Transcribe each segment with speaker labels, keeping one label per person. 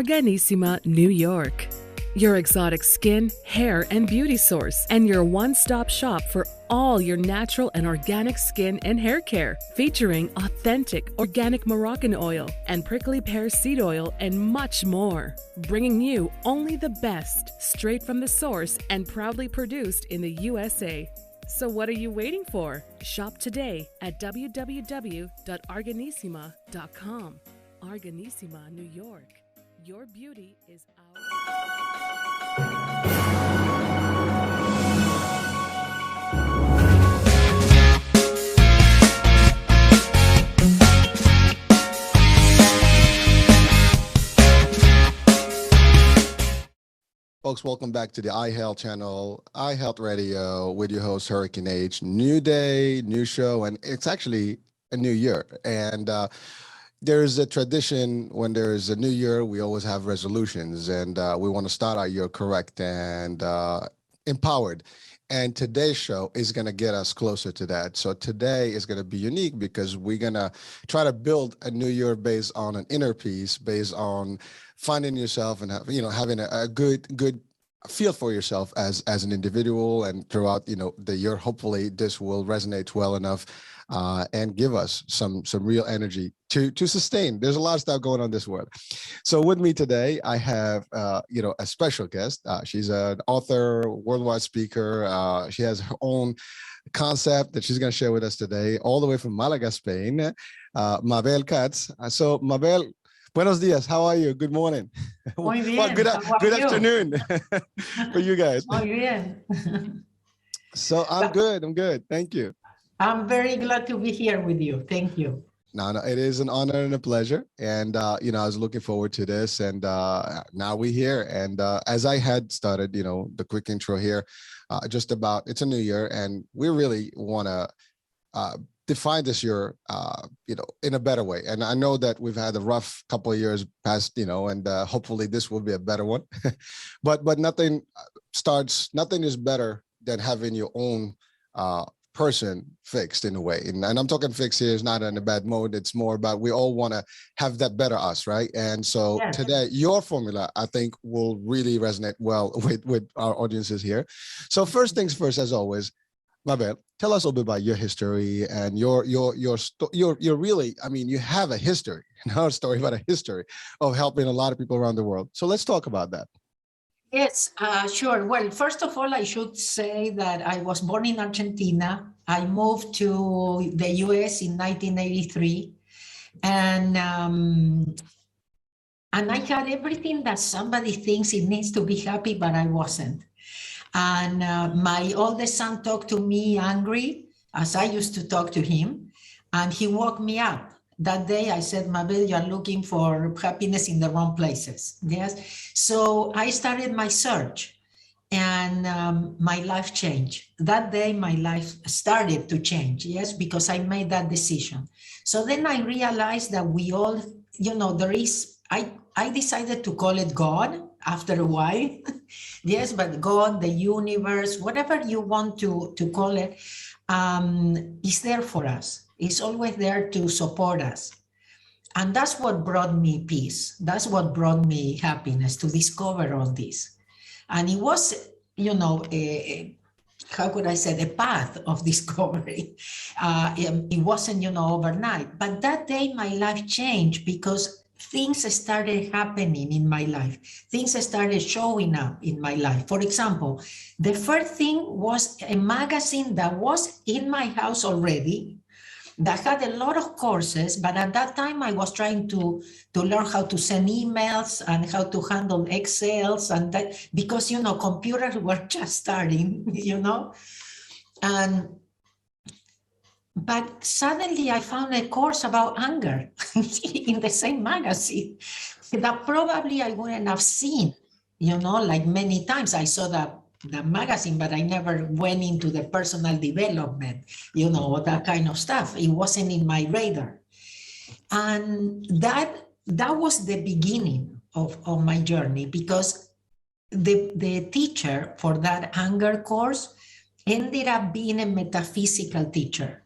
Speaker 1: Organissima, New York. Your exotic skin, hair, and beauty source, and your one-stop shop for all your natural and organic skin and hair care, featuring authentic organic Moroccan oil and prickly pear seed oil and much more. Bringing you only the best, straight from the source and proudly produced in the USA. So what are you waiting for? Shop today at www.organissima.com. Organissima, New York. Your beauty is our...
Speaker 2: Folks, welcome back to the iHealth channel, iHealth Radio, with your host, Hurricane H. New day, new show, and it's actually a new year. And there's a tradition when there's a new year, we always have resolutions, and we want to start our year correct and empowered. And today's show is going to get us closer to that. So today is going to be unique because we're going to try to build a new year based on an inner peace, based on finding yourself and having a good feel for yourself as an individual, and throughout the year. Hopefully this will resonate well enough and give us some real energy to sustain. There's a lot of stuff going on in this world. So with me today, I have a special guest. She's an author, worldwide speaker. She has her own concept that she's going to share with us today, all the way from Malaga, Spain. Mabel Katz. So Mabel, buenos dias. How are you? Good morning.
Speaker 3: Muy bien.
Speaker 2: Well, good afternoon for you guys.
Speaker 3: Muy bien.
Speaker 2: So I'm good. Thank you.
Speaker 3: I'm very glad to be here with you. Thank you.
Speaker 2: No, it is an honor and a pleasure. And, I was looking forward to this, and now we're here. And as I had started, the quick intro here, it's a new year, and we really want to define this year, in a better way. And I know that we've had a rough couple of years past, and hopefully this will be a better one. but nothing is better than having your own person fixed in a way. And I'm talking fixed here is not in a bad mode. It's more about we all want to have that better us, right? And so
Speaker 3: Yes.
Speaker 2: Today, your formula, I think, will really resonate well with our audiences here. So first things first, as always, Mabel, tell us a little bit about your history and you're really, you have a history, not a story, but a history of helping a lot of people around the world. So let's talk about that.
Speaker 3: Yes, sure. Well, first of all, I should say that I was born in Argentina. I moved to the US in 1983. And I had everything that somebody thinks it needs to be happy, but I wasn't. And my oldest son talked to me angry, as I used to talk to him, and he woke me up. That day I said, Mabel, you're looking for happiness in the wrong places. Yes. So I started my search, and my life changed. That day my life started to change. Yes, because I made that decision. So then I realized that we all, I decided to call it God after a while. Yes, but God, the universe, whatever you want to call it, is there for us. It's always there to support us. And that's what brought me peace. That's what brought me happiness, to discover all this. And it was, how could I say, a path of discovery. It wasn't, overnight. But that day my life changed because things started happening in my life. Things started showing up in my life. For example, the first thing was a magazine that was in my house already, that had a lot of courses, but at that time I was trying to learn how to send emails and how to handle Excels, and that, because, computers were just starting, But suddenly I found a course about anger in the same magazine that probably I wouldn't have seen, like many times. I saw the magazine, but I never went into the personal development, that kind of stuff. It wasn't in my radar. And that was the beginning of my journey, because the teacher for that anger course ended up being a metaphysical teacher.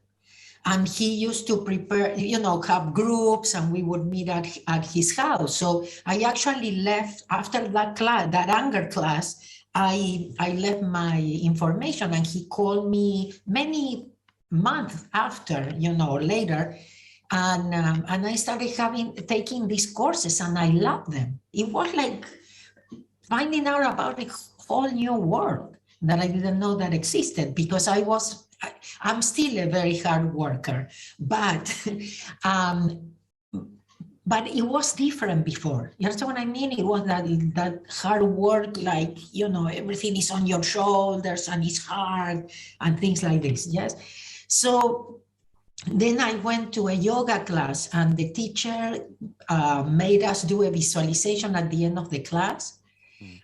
Speaker 3: And he used to prepare, have groups, and we would meet at his house. So I actually left after that class, that anger class. I left my information, and he called me many months after, later, and I started taking these courses, and I loved them. It was like finding out about a whole new world that I didn't know that existed, because I'm still a very hard worker, but it was different before. You understand what I mean? It was that hard work, like, everything is on your shoulders and it's hard and things like this. Yes. So then I went to a yoga class, and the teacher made us do a visualization at the end of the class.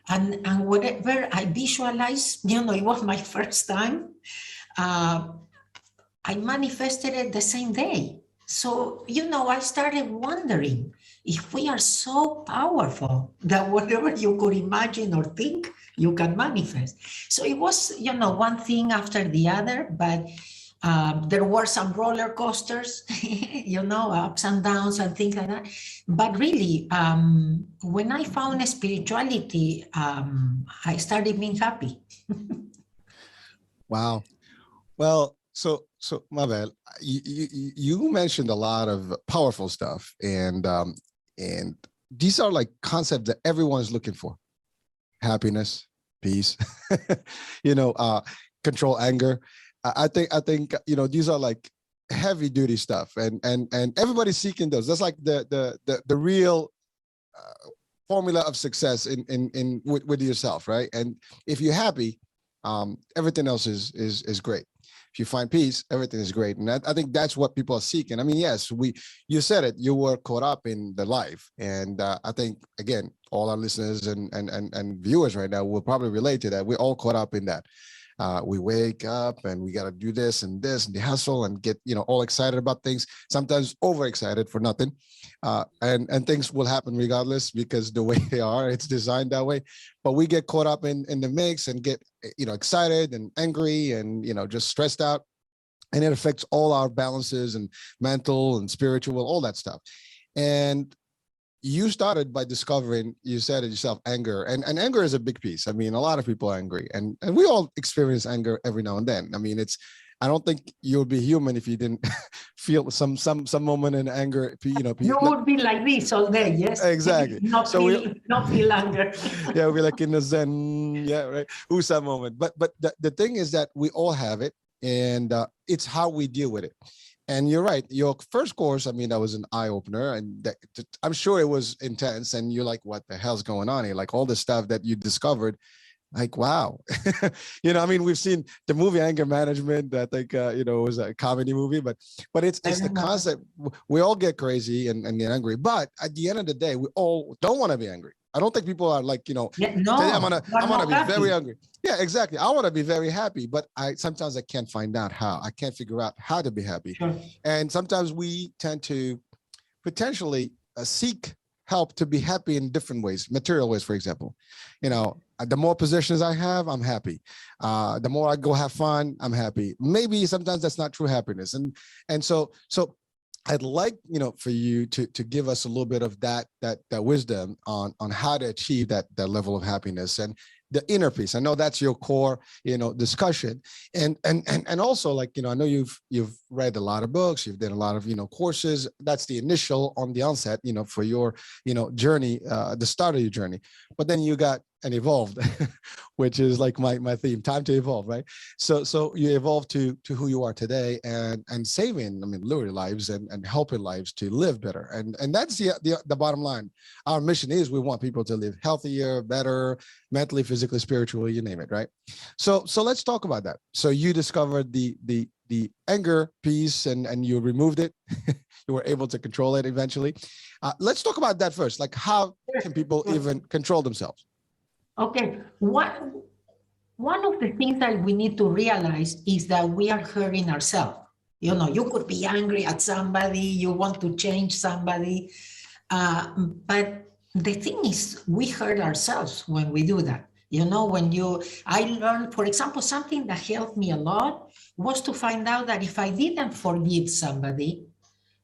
Speaker 3: And whatever I visualized, it was my first time. I manifested it the same day. So, I started wondering if we are so powerful that whatever you could imagine or think, you can manifest. So it was, one thing after the other, but there were some roller coasters, ups and downs and things like that. But really, when I found spirituality, I started being happy.
Speaker 2: Wow. Well, so Mabel, you mentioned a lot of powerful stuff, and these are like concepts that everyone's looking for: happiness, peace, control anger. I think these are like heavy duty stuff, and everybody's seeking those. That's like the real formula of success in with yourself, right? And if you're happy, everything else is great. If you find peace, everything is great. And I think that's what people are seeking. I mean, yes, you said it, you were caught up in the life. And I think, again, all our listeners and viewers right now will probably relate to that. We're all caught up in that. We wake up and we got to do this and the hustle and get, all excited about things, sometimes overexcited for nothing. And things will happen regardless, because the way they are, it's designed that way. But we get caught up in the mix and get, excited and angry and, just stressed out. And it affects all our balances and mental and spiritual, all that stuff. And you started by discovering, you said it yourself, anger. And anger is a big piece. I mean, a lot of people are angry, and we all experience anger every now and then. I mean, I don't think you would be human if you didn't feel some moment in anger.
Speaker 3: You would be like this all day, yes?
Speaker 2: Exactly.
Speaker 3: Not feel anger.
Speaker 2: Yeah, we'll be like in the Zen, yeah, right, Usa moment. But the thing is that we all have it, and it's how we deal with it. And you're right. Your first course, I mean, that was an eye opener, and I'm sure it was intense. And you're like, "What the hell's going on here?" Like all the stuff that you discovered, like, wow. I mean, we've seen the movie Anger Management. I think it was a comedy movie, but it's the concept. We all get crazy and get angry, but at the end of the day, we all don't want to be angry. I don't think people are like, today I'm gonna be very angry. Yeah, exactly. I want to be very happy, but sometimes I can't find out how. I can't figure out how to be happy. Sure. And sometimes we tend to potentially seek help to be happy in different ways, material ways, for example. The more possessions I have, I'm happy. The more I go have fun, I'm happy. Maybe sometimes that's not true happiness. And so I'd like, for you to give us a little bit of that wisdom on how to achieve that level of happiness and the inner peace. I know that's your core, discussion. And also, like, I know you've read a lot of books, you've done a lot of, courses. That's the initial on the onset, for your, journey, the start of your journey. But then you got and evolved, which is like my theme, time to evolve, right? So you evolved to who you are today, and saving, literally lives and helping lives to live better. And that's the bottom line. Our mission is we want people to live healthier, better, mentally, physically, spiritually, you name it, right? So let's talk about that. So you discovered the anger piece, and you removed it. You were able to control it eventually. Let's talk about that first. Like, how can people even control themselves?
Speaker 3: Okay, one of the things that we need to realize is that we are hurting ourselves. You could be angry at somebody, you want to change somebody, but the thing is, we hurt ourselves when we do that. I learned, for example, something that helped me a lot was to find out that if I didn't forgive somebody,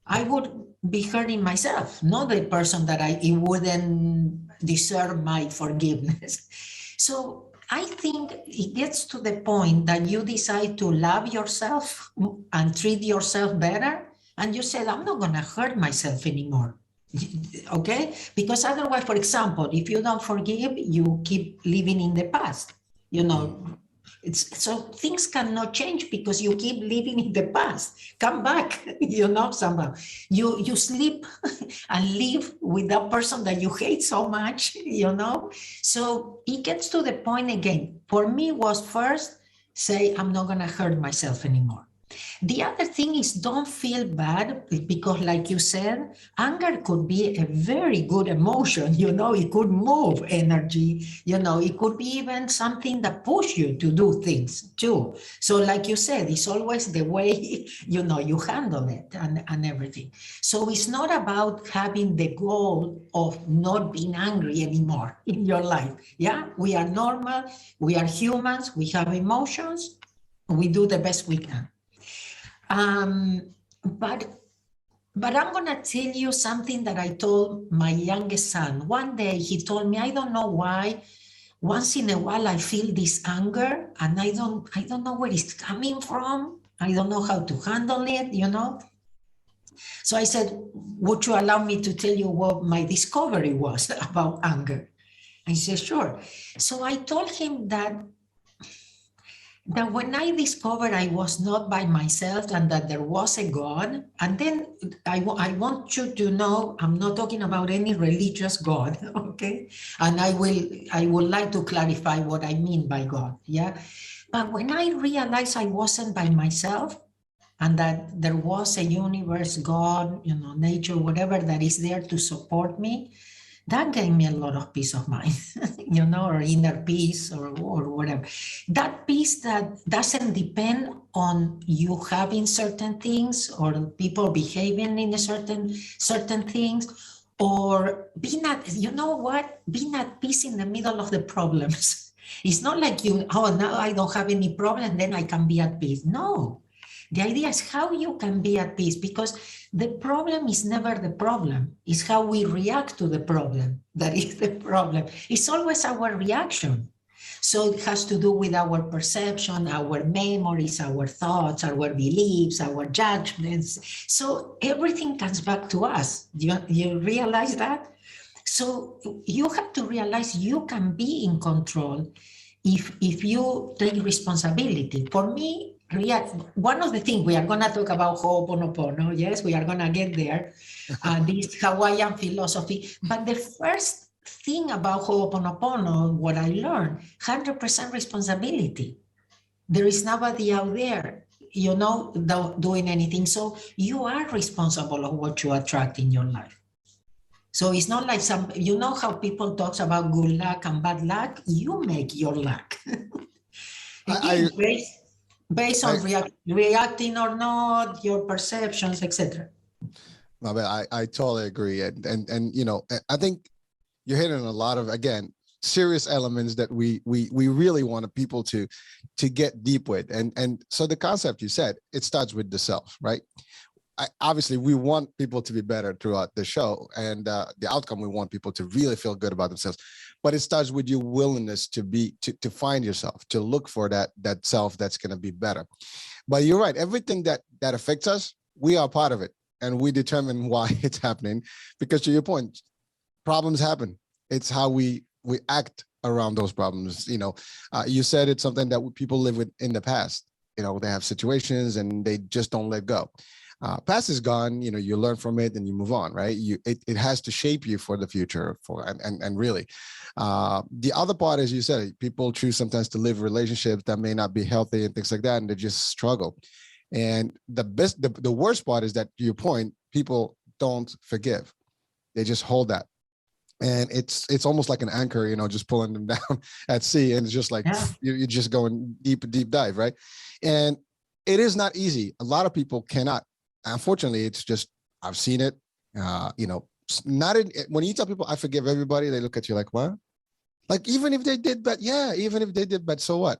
Speaker 3: I would be hurting myself, not the person that it wouldn't deserve my forgiveness. So I think it gets to the point that you decide to love yourself and treat yourself better. And you said, I'm not going to hurt myself anymore. Okay? Because otherwise, for example, if you don't forgive, you keep living in the past. So things cannot change because you keep living in the past. Come back, somehow. You sleep and live with that person that you hate so much, So it gets to the point again. For me was first say, I'm not going to hurt myself anymore. The other thing is don't feel bad because, like you said, anger could be a very good emotion. It could move energy. It could be even something that pushes you to do things too. So, like you said, it's always the way you handle it and everything. So it's not about having the goal of not being angry anymore in your life. Yeah, we are normal. We are humans. We have emotions. We do the best we can. But I'm going to tell you something that I told my youngest son. One day he told me, I don't know why, once in a while I feel this anger and I don't know where it's coming from. I don't know how to handle it, So I said, would you allow me to tell you what my discovery was about anger? And he said, sure. So I told him that when I discovered I was not by myself and that there was a God, and then I want you to know, I'm not talking about any religious God, okay? And I would like to clarify what I mean by God, yeah? But when I realized I wasn't by myself and that there was a universe, God, nature, whatever that is there to support me, that gave me a lot of peace of mind, or inner peace or whatever. That peace that doesn't depend on you having certain things or people behaving in a certain things, or being at peace in the middle of the problems. It's not like now I don't have any problem, then I can be at peace. No. The idea is how you can be at peace, because the problem is never the problem. It's how we react to the problem that is the problem. It's always our reaction. So it has to do with our perception, our memories, our thoughts, our beliefs, our judgments. So everything comes back to us. You realize that? So you have to realize you can be in control if you take responsibility. For me, one of the things we are going to talk about Ho'oponopono, yes, we are going to get there, this Hawaiian philosophy. But the first thing about Ho'oponopono, what I learned, 100% responsibility. There is nobody out there, doing anything. So you are responsible of what you attract in your life. So it's not like how people talk about good luck and bad luck. You make your luck. Based on reacting or not, your perceptions, etc.
Speaker 2: Mabel, I totally agree, and I think you're hitting a lot of, again, serious elements that we really want people to get deep with, and so the concept you said, it starts with the self, right? Obviously, we want people to be better throughout the show, and the outcome, we want people to really feel good about themselves. But it starts with your willingness to find yourself, to look for that self that's going to be better. But you're right. Everything that affects us, we are part of it, and we determine why it's happening. Because to your point, problems happen. It's how we act around those problems. You said it's something that people live with in the past. They have situations and they just don't let go. Past is gone, you learn from it and you move on, right? It has to shape you for the future, and really. The other part, as you said, people choose sometimes to live relationships that may not be healthy and things like that, and they just struggle. And the worst part is that, to your point, people don't forgive. They just hold that. And it's almost like an anchor, just pulling them down at sea. And it's just like, you're just going deep dive, right? And it is not easy. A lot of people cannot. Unfortunately, it's just, I've seen it, when you tell people I forgive everybody, they look at you like, what? Like, even if they did bad, yeah, even if they did bad, so what?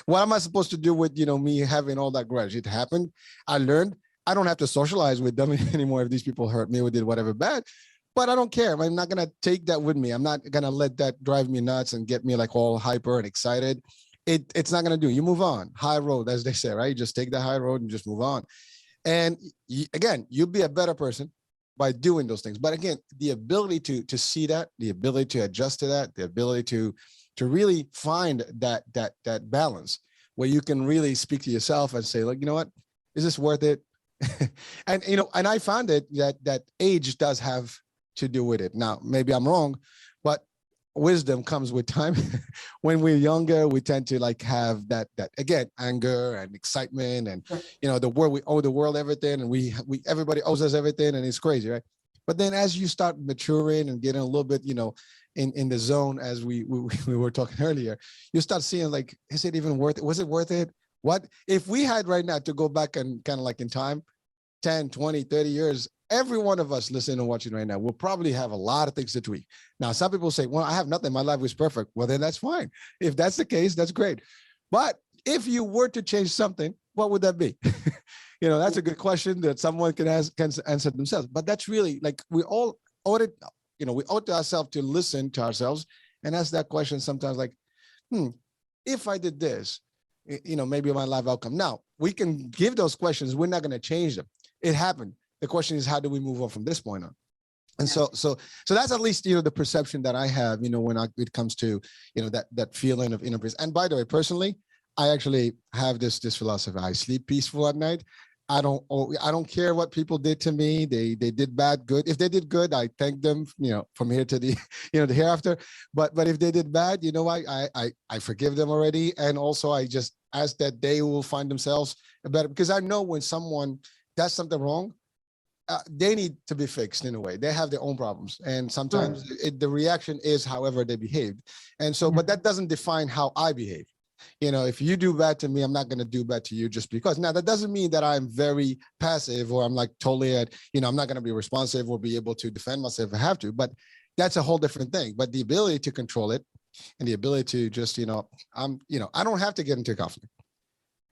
Speaker 2: What am I supposed to do with, me having all that grudge? It happened. I learned. I don't have to socialize with them anymore if these people hurt me or did whatever bad. But I don't care. I'm not going to take that with me. I'm not going to let that drive me nuts and get me like all hyper and excited. It's not going to do. You move on. High road, as they say, right? You just take the high road and just move on. And again, you'll be a better person by doing those things. But again, the ability to see that, the ability to adjust to that, the ability to really find that balance where you can really speak to yourself and say, like, you know what, is this worth it? And I found it that age does have to do with it. Now, maybe I'm wrong, but wisdom comes with time. When we're younger, we tend to like have that again, anger and excitement, and the world, we owe the world everything, and we everybody owes us everything, and it's crazy, right? But then as you start maturing and getting a little bit, in the zone, as we were talking earlier, you start seeing like, is it even worth it? Was it worth it? What if we had right now to go back and kind of like in time, 10, 20, 30 years, every one of us listening and watching right now will probably have a lot of things to tweak. Now, some people say, well, I have nothing. My life was perfect. Well, then that's fine. If that's the case, that's great. But if you were to change something, what would that be? That's a good question that someone can answer themselves. But that's really like, we all owe it, we owe to ourselves to listen to ourselves and ask that question sometimes, like, if I did this, maybe my life outcome. Now, we can give those questions. We're not going to change them. It happened. The question is, how do we move on from this point on? And so that's at least, the perception that I have, when it comes to, that feeling of inner peace. And by the way, personally, I actually have this philosophy. I sleep peaceful at night. I don't care what people did to me. They did bad, good. If they did good, I thank them, from here to the, the hereafter. But if they did bad, I forgive them already. And also I just ask that they will find themselves better, because I know when someone does something wrong, they need to be fixed in a way. They have their own problems. And sometimes the reaction is however they behaved. And so, but that doesn't define how I behave. If you do bad to me, I'm not going to do bad to you just because. Now, that doesn't mean that I'm very passive or I'm like totally I'm not going to be responsive or be able to defend myself if I have to, but that's a whole different thing. But the ability to control it and the ability to just, I don't have to get into conflict.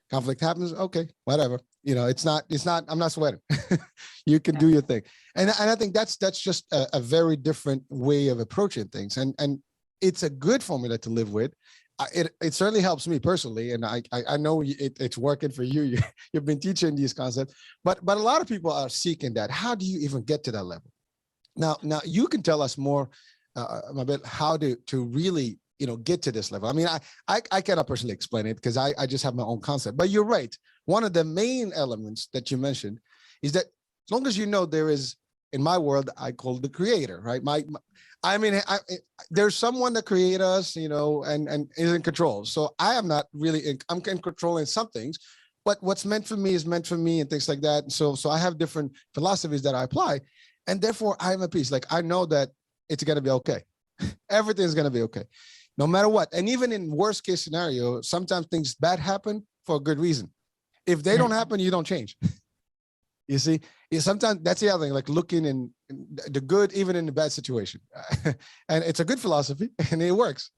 Speaker 2: Conflict happens. Okay, whatever. It's not, I'm not sweating. You can do your thing. And I think that's just a very different way of approaching things. And it's a good formula to live with. It certainly helps me personally, and I know it's working for you. You've been teaching these concepts, but a lot of people are seeking that. How do you even get to that level? Now you can tell us more about how to really get to this level. I mean, I cannot personally explain it because I just have my own concept. But you're right. One of the main elements that you mentioned is that as long as there is, in my world, I call the creator, right? There's someone that created us, and is in control. So I am not really, I'm in control in some things, but what's meant for me is meant for me and things like that. And so I have different philosophies that I apply, and therefore I'm at peace. Like, I know that it's going to be okay. Everything's going to be okay, no matter what. And even in worst case scenario, sometimes things bad happen for a good reason. If they don't happen, you don't change. You see, sometimes that's the other thing, like looking in the good, even in the bad situation. And it's a good philosophy and it works.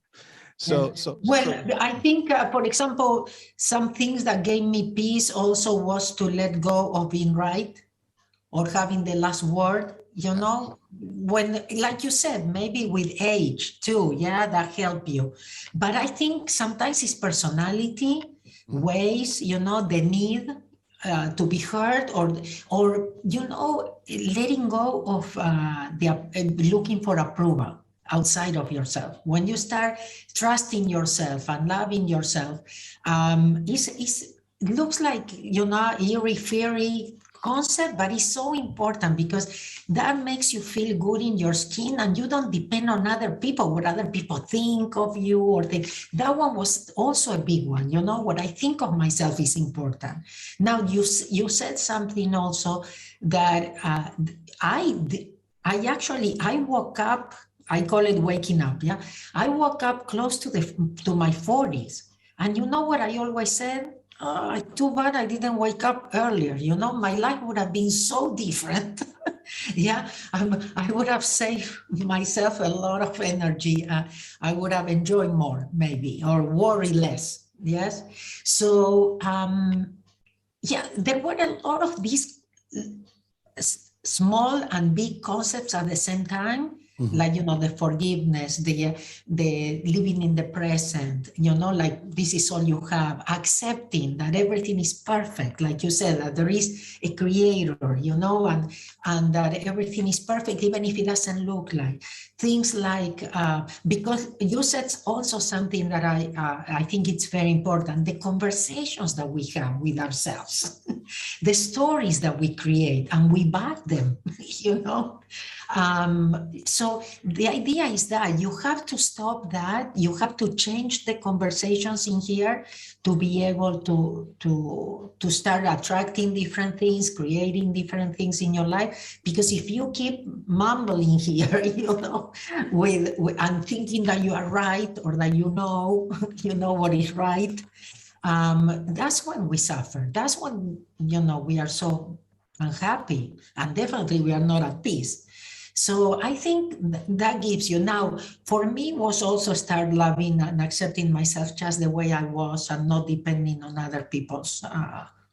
Speaker 3: I think, for example, some things that gave me peace also was to let go of being right or having the last word, when, like you said, maybe with age too, that help you. But I think sometimes it's personality, ways, the need to be heard, or letting go of looking for approval outside of yourself. When you start trusting yourself and loving yourself, it looks like eerie, fairy concept, but it's so important because that makes you feel good in your skin, and you don't depend on other people, what other people think of you or think. That one was also a big one. What I think of myself is important. Now you said something also that I woke up. I call it waking up. I woke up close to my 40s, and you know what I always said? Too bad I didn't wake up earlier. You know, my life would have been so different. Yeah, I would have saved myself a lot of energy. I would have enjoyed more, maybe, or worry less. Yes. So, yeah, there were a lot of these small and big concepts at the same time. Like, you know, the forgiveness, the living in the present, you know, like this is all you have, accepting that everything is perfect, like you said, that there is a creator, you know, and that everything is perfect, even if it doesn't look like. Things like, because you said also something that I think it's very important, the conversations that we have with ourselves, the stories that we create, and we back them, you know. So the idea is that you have to stop that. You have to change the conversations in here to be able to start attracting different things, creating different things in your life. Because if you keep mumbling here, you know, with and thinking that you are right or that you know what is right, that's when we suffer. That's when, you know, we are so unhappy, and definitely we are not at peace. So I think that gives you, now for me was also start loving and accepting myself just the way I was and not depending on other people's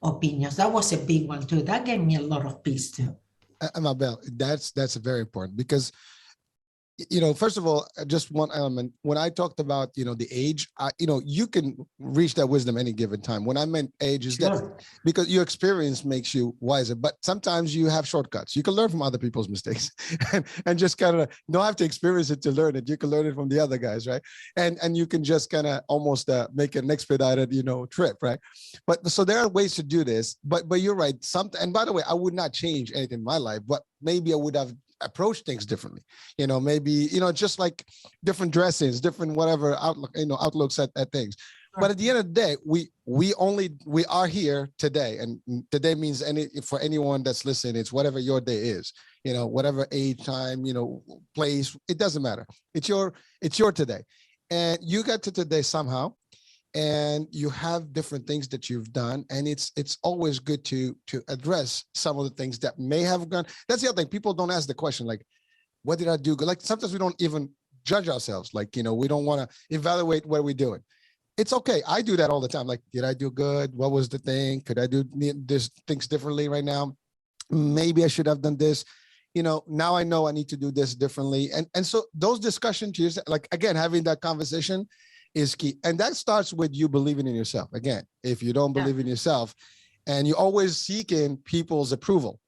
Speaker 3: opinions. That was a big one too. That gave me a lot of peace too.
Speaker 2: Mabel, that's very important, because, you know, first of all, just one element, when I talked about, you know, the age, you know, you can reach that wisdom any given time. When I meant age is that because your experience makes you wiser, but sometimes you have shortcuts. You can learn from other people's mistakes and just kind of don't have to experience it to learn it. You can learn it from the other guys, right? And you can just kind of almost make an expedited, you know, trip, right? But so there are ways to do this, but you're right. And by the way, I would not change anything in my life, but maybe I would have approach things differently, you know, maybe, you know, just like different dressings, different whatever outlook, you know, outlooks at things. But at the end of the day, we are here today, and today means for anyone that's listening, it's whatever your day is, you know, whatever age, time, you know, place, it doesn't matter. It's your today, and you got to today somehow, and you have different things that you've done, and it's always good to address some of the things that may have gone. That's the other thing. People don't ask the question, like, what did I do good? Like sometimes we don't even judge ourselves. Like, you know, we don't want to evaluate what we're doing. It's okay. I do that all the time. Like, did I do good? What was the thing? Could I do this things differently right now? Maybe I should have done this. You know, now I know I need to do this differently. And so those discussions, like, again, having that conversation is key. And that starts with you believing in yourself. Again, if you don't believe in yourself and you're always seeking people's approval,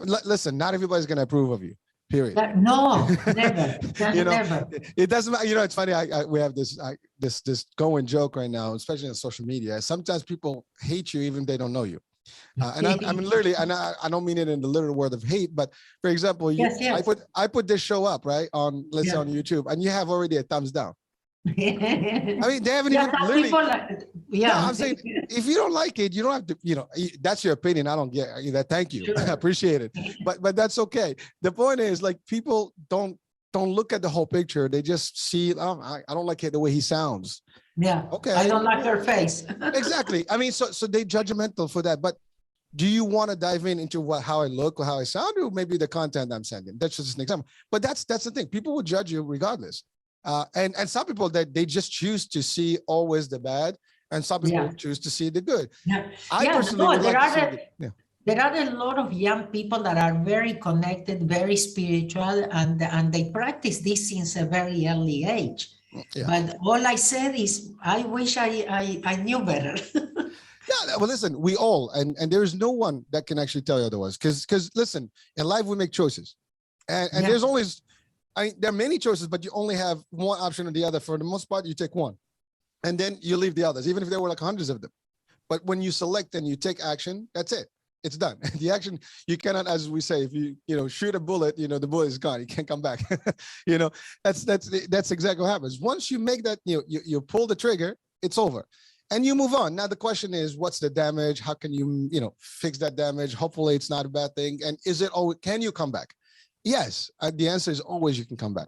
Speaker 2: listen, not everybody's going to approve of you, period.
Speaker 3: No, never.
Speaker 2: You know,
Speaker 3: never.
Speaker 2: It doesn't matter. You know, it's funny. We have this going joke right now, especially on social media. Sometimes people hate you even if they don't know you. And I mean, literally, and I don't mean it in the literal word of hate, but for example, I put this show up, right, on, let's say on YouTube, and you have already a thumbs down. I mean, they haven't even literally. No, I'm saying, if you don't like it, you don't have to, you know, that's your opinion. I don't get that. Thank you. Sure. I appreciate it. But that's okay. The point is, like, people don't look at the whole picture. They just see, I don't like it the way he sounds.
Speaker 3: Yeah. Okay. I don't like her face. Exactly.
Speaker 2: I mean, so they judgmental for that. But do you want to dive into how I look or how I sound, or maybe the content I'm sending? That's just an example. But that's the thing. People will judge you regardless. And some people that they just choose to see always the bad, and some people choose to see the good.
Speaker 3: There are a lot of young people that are very connected, very spiritual, and they practice this since a very early age. Yeah. But all I said is, I wish I knew better.
Speaker 2: Yeah, well, listen, we all, and there is no one that can actually tell you otherwise. Because listen, in life we make choices, and there's always. I mean, there are many choices, but you only have one option or the other. For the most part, you take one, and then you leave the others, even if there were like hundreds of them. But when you select and you take action, that's it. It's done. The action, you cannot, as we say, if you shoot a bullet, the bullet is gone. You can't come back. That's exactly what happens. Once you make that, you pull the trigger, it's over, and you move on. Now the question is, what's the damage? How can you, fix that damage? Hopefully, it's not a bad thing. And can you come back? Yes, the answer is always you can come back.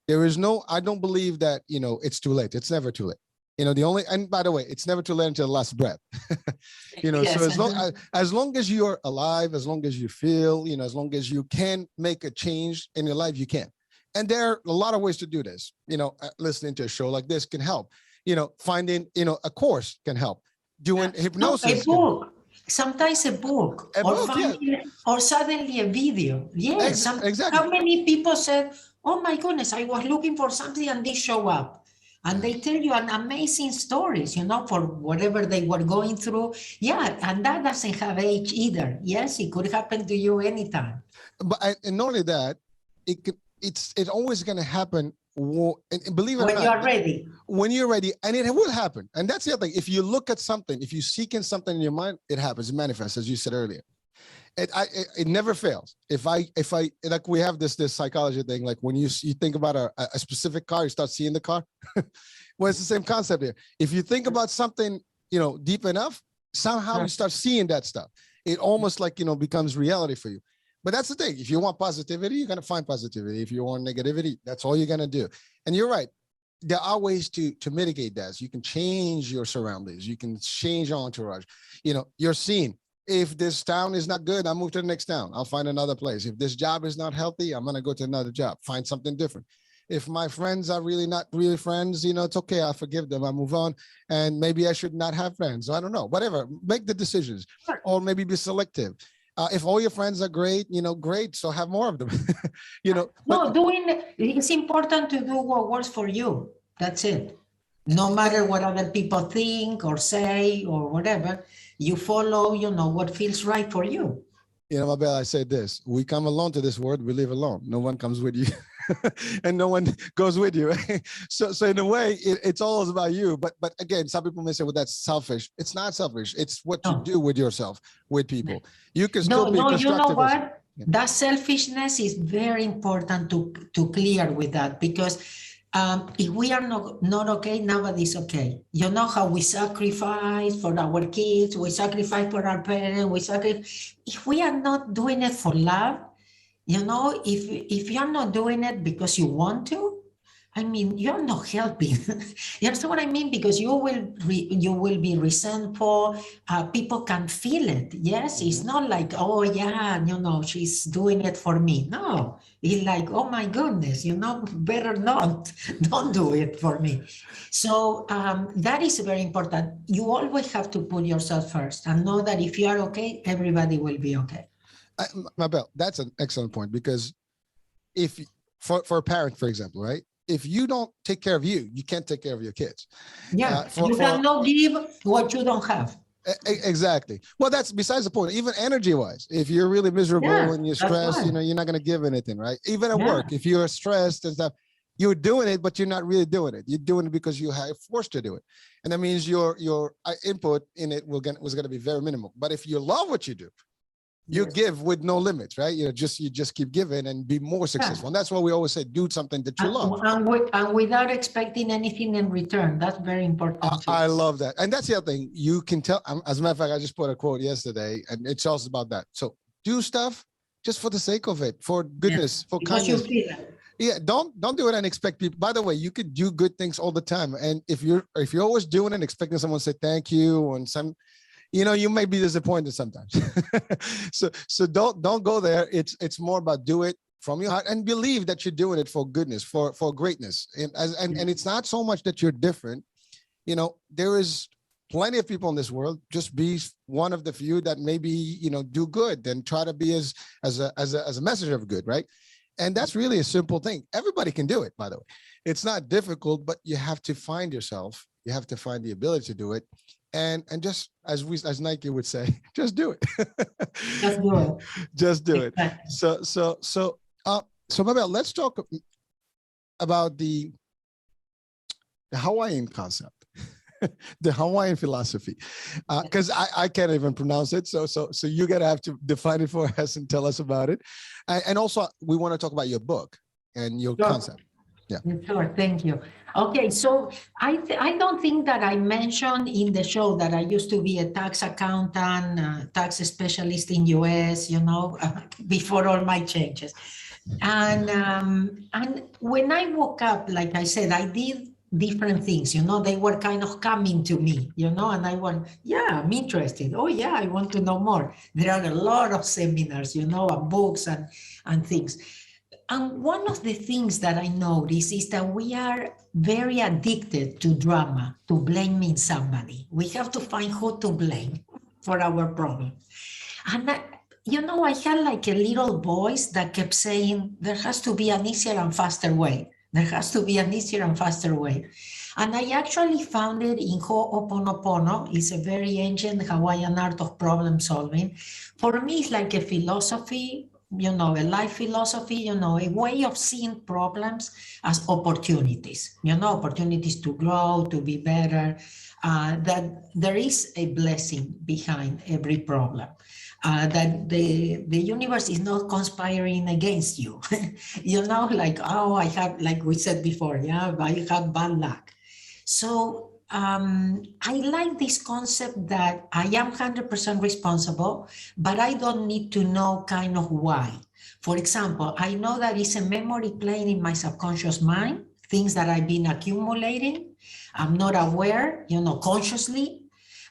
Speaker 2: There is no, I don't believe that, it's too late. It's never too late. The only, and by the way, it's never too late until the last breath.
Speaker 3: Yes,
Speaker 2: So as long as you're alive, as long as you feel, as long as you can make a change in your life, you can. And there are a lot of ways to do this. Listening to a show like this can help. Finding, a course can help. Doing hypnosis.
Speaker 3: No, a book. Sometimes a book. Or suddenly a video. Yes.
Speaker 2: Exactly.
Speaker 3: How many people said, oh my goodness, I was looking for something and this show up. And they tell you an amazing stories, for whatever they were going through. Yeah, and that doesn't have age either. Yes, it could happen to you anytime.
Speaker 2: But and not only that, it's always going to happen. And believe it or not,
Speaker 3: when you're ready.
Speaker 2: When you're ready, and it will happen. And that's the other thing. If you look at something, if you seek in something in your mind, it happens. It manifests, as you said earlier. It never fails. If I like, we have this psychology thing, like when you think about a specific car, you start seeing the car. Well, it's the same concept here. If you think about something, deep enough, somehow you start seeing that stuff. It almost like, becomes reality for you. But that's the thing. If you want positivity, you're going to find positivity. If you want negativity, that's all you're going to do. And you're right. There are ways to mitigate that. So you can change your surroundings. You can change your entourage. You're seen. If this town is not good, I'll move to the next town. I'll find another place. If this job is not healthy, I'm going to go to another job, find something different. If my friends are really not really friends, it's okay. I forgive them. I move on. And maybe I should not have friends. I don't know. Whatever. Make the decisions. Or maybe be selective. If all your friends are great, great. So have more of them.
Speaker 3: It's important to do what works for you. That's it. No matter what other people think or say or whatever, you follow, what feels right for you.
Speaker 2: Mabel, I say this: we come alone to this world, we live alone. No one comes with you, and no one goes with you. So in a way, it's all about you. But again, some people may say, "Well, that's selfish." It's not selfish. It's what you do with yourself, with people. You can still be constructive.
Speaker 3: You know what? That selfishness is very important to clear with that, because if we are not okay, nobody's okay. You know how we sacrifice for our kids, we sacrifice for our parents, if we are not doing it for love, if you're not doing it because you want to, you're not helping. You understand what I mean? Because you will be resentful. People can feel it. Yes, it's not like, oh yeah, she's doing it for me. No, it's like, oh my goodness, better not. Don't do it for me. So that is very important. You always have to put yourself first and know that if you are okay, everybody will be okay.
Speaker 2: Mabel, that's an excellent point, because if for a parent, for example, right? If you don't take care of you, you can't take care of your kids.
Speaker 3: Yeah, you cannot give what you don't have.
Speaker 2: Exactly. Well, that's besides the point. Even energy-wise, if you're really miserable and you're stressed, you're not going to give anything, right? Even at work, if you're stressed and stuff, you're doing it, but you're not really doing it. You're doing it because you are forced to do it, and that means your input in it was going to be very minimal. But if you love what you do, you give with no limits, right? You just keep giving and be more successful. And that's why we always say, do something that you love.
Speaker 3: And without expecting anything in return. That's very important.
Speaker 2: I love that. And that's the other thing. You can tell, as a matter of fact, I just put a quote yesterday, and it's also about that. So do stuff just for the sake of it, for goodness, for kindness. You feel it. Yeah, don't do it and expect people. By the way, you could do good things all the time. And if you're always doing it and expecting someone to say thank you and you may be disappointed sometimes. so don't go there. It's more about do it from your heart and believe that you're doing it for goodness, for greatness. And it's not so much that you're different. There is plenty of people in this world. Just be one of the few that maybe do good and try to be as a messenger of good, right? And that's really a simple thing. Everybody can do it, by the way. It's not difficult, but you have to find yourself. You have to find the ability to do it. And just as Nike would say, just do it.
Speaker 3: Just do it.
Speaker 2: Just do it. So Mabel, let's talk about the Hawaiian concept, the Hawaiian philosophy, because I can't even pronounce it. So you're gonna have to define it for us and tell us about it. And also, we want to talk about your book and your concept. Yeah.
Speaker 3: Sure. Thank you. Okay. So I don't think that I mentioned in the show that I used to be a tax accountant, tax specialist in US, before all my changes. And when I woke up, like I said, I did different things, they were kind of coming to me, and I went, yeah, I'm interested. Oh yeah, I want to know more. There are a lot of seminars, and books and things. And one of the things that I notice is that we are very addicted to drama, to blaming somebody. We have to find who to blame for our problem. And I had like a little voice that kept saying, there has to be an easier and faster way. There has to be an easier and faster way. And I actually found it in Ho'oponopono. It's a very ancient Hawaiian art of problem solving. For me, it's like a philosophy, a life philosophy, a way of seeing problems as opportunities, opportunities to grow, to be better, that there is a blessing behind every problem. That the universe is not conspiring against you, I have, like we said before, I have bad luck. So I like this concept that I am 100% responsible, but I don't need to know kind of why. For example, I know that it's a memory playing in my subconscious mind, things that I've been accumulating. I'm not aware, consciously.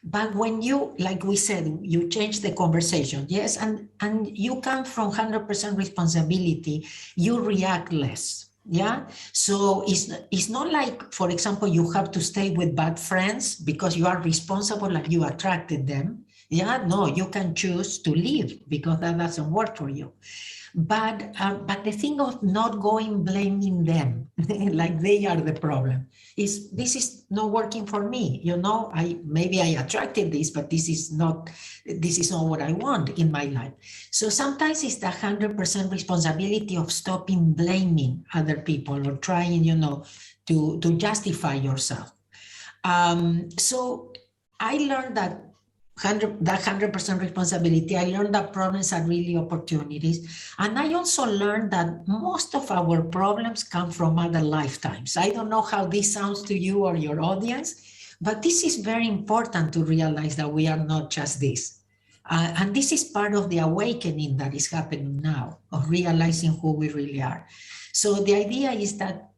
Speaker 3: But when you, like we said, you change the conversation, yes, and you come from 100% responsibility, you react less, yeah? So it's not like, for example, you have to stay with bad friends because you are responsible and you attracted them, yeah? No, you can choose to leave because that doesn't work for you. But the thing of not going blaming them, like they are the problem, is this is not working for me. Maybe I attracted this, but this is not what I want in my life. So sometimes it's the 100% responsibility of stopping blaming other people or trying, to justify yourself. So I learned that 100% responsibility. I learned that problems are really opportunities. And I also learned that most of our problems come from other lifetimes. I don't know how this sounds to you or your audience, but this is very important to realize that we are not just this. And this is part of the awakening that is happening now, of realizing who we really are. So the idea is that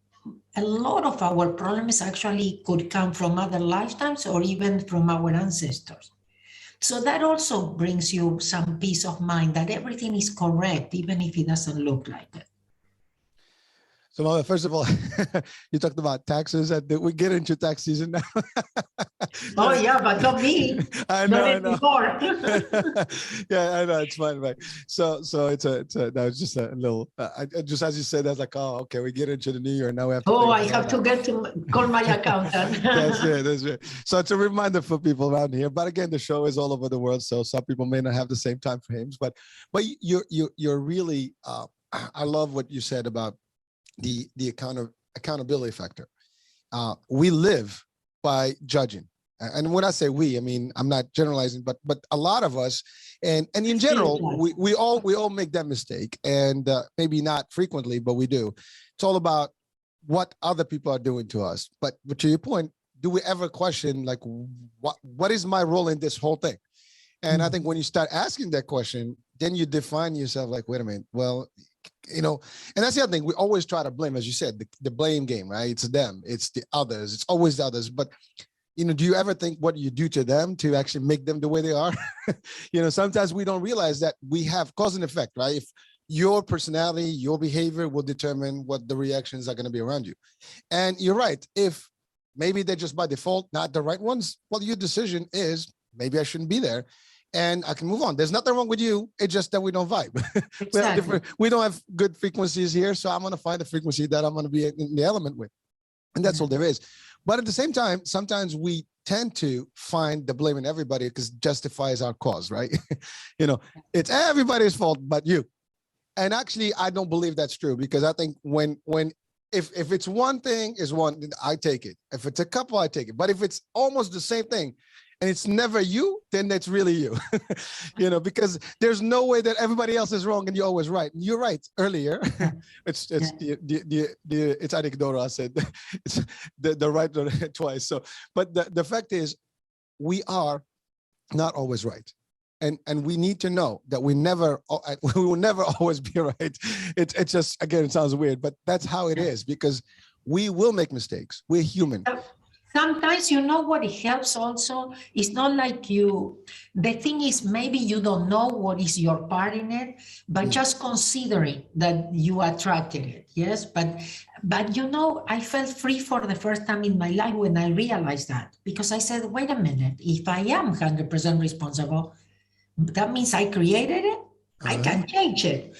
Speaker 3: a lot of our problems actually could come from other lifetimes or even from our ancestors. So that also brings you some peace of mind that everything is correct, even if it doesn't look like it.
Speaker 2: So, Mabel, first of all, you talked about taxes, and we get into tax season now.
Speaker 3: Oh yeah, but not me.
Speaker 2: I know. Yeah, I know. It's fine, right? So that was just a little. Just as you said, that's like, oh, okay, we get into the new year now. We have to.
Speaker 3: Oh, I have to get to call my accountant.
Speaker 2: That's right. So it's a reminder for people around here. But again, the show is all over the world, so some people may not have the same time frames. But you're really. I love what you said about the accountability factor. We live by judging, and when I say we, I mean I'm not generalizing, but a lot of us, and in general, we all make that mistake, and maybe not frequently, but we do. It's all about what other people are doing to us. But to your point, do we ever question like what is my role in this whole thing? And I think when you start asking that question, then you define yourself like, wait a minute, well. And that's the other thing. We always try to blame, as you said, the blame game, right? It's them, it's the others, it's always the others. But, do you ever think what you do to them to actually make them the way they are? Sometimes we don't realize that we have cause and effect, right? If your personality, your behavior will determine what the reactions are going to be around you. And you're right. If maybe they're just by default not the right ones, well, your decision is maybe I shouldn't be there. And I can move on. There's nothing wrong with you. It's just that we don't vibe.
Speaker 3: Exactly.
Speaker 2: We don't have good frequencies here. So I'm going to find a frequency that I'm going to be in the element with. And that's all there is. But at the same time, sometimes we tend to find the blame in everybody because it justifies our cause, right? It's everybody's fault but you. And actually, I don't believe that's true, because I think if it's one thing is one, I take it. If it's a couple, I take it. But if it's almost the same thing, and it's never you, then that's really you, because there's no way that everybody else is wrong and you're always right. And you're right earlier. It's anecdotal. I said it's the right twice. So, but the fact is, we are not always right. And we need to know that we will never always be right. It's just, again, it sounds weird, but that's how it is, because We will make mistakes. We're human.
Speaker 3: Sometimes, you know what it helps also? It's not like the thing is, maybe you don't know what is your part in it, but just considering that you attracted it. Yes. But you know, I felt free for the first time in my life when I realized that, because I said, wait a minute, if I am 100% responsible, that means I created it. I can change it.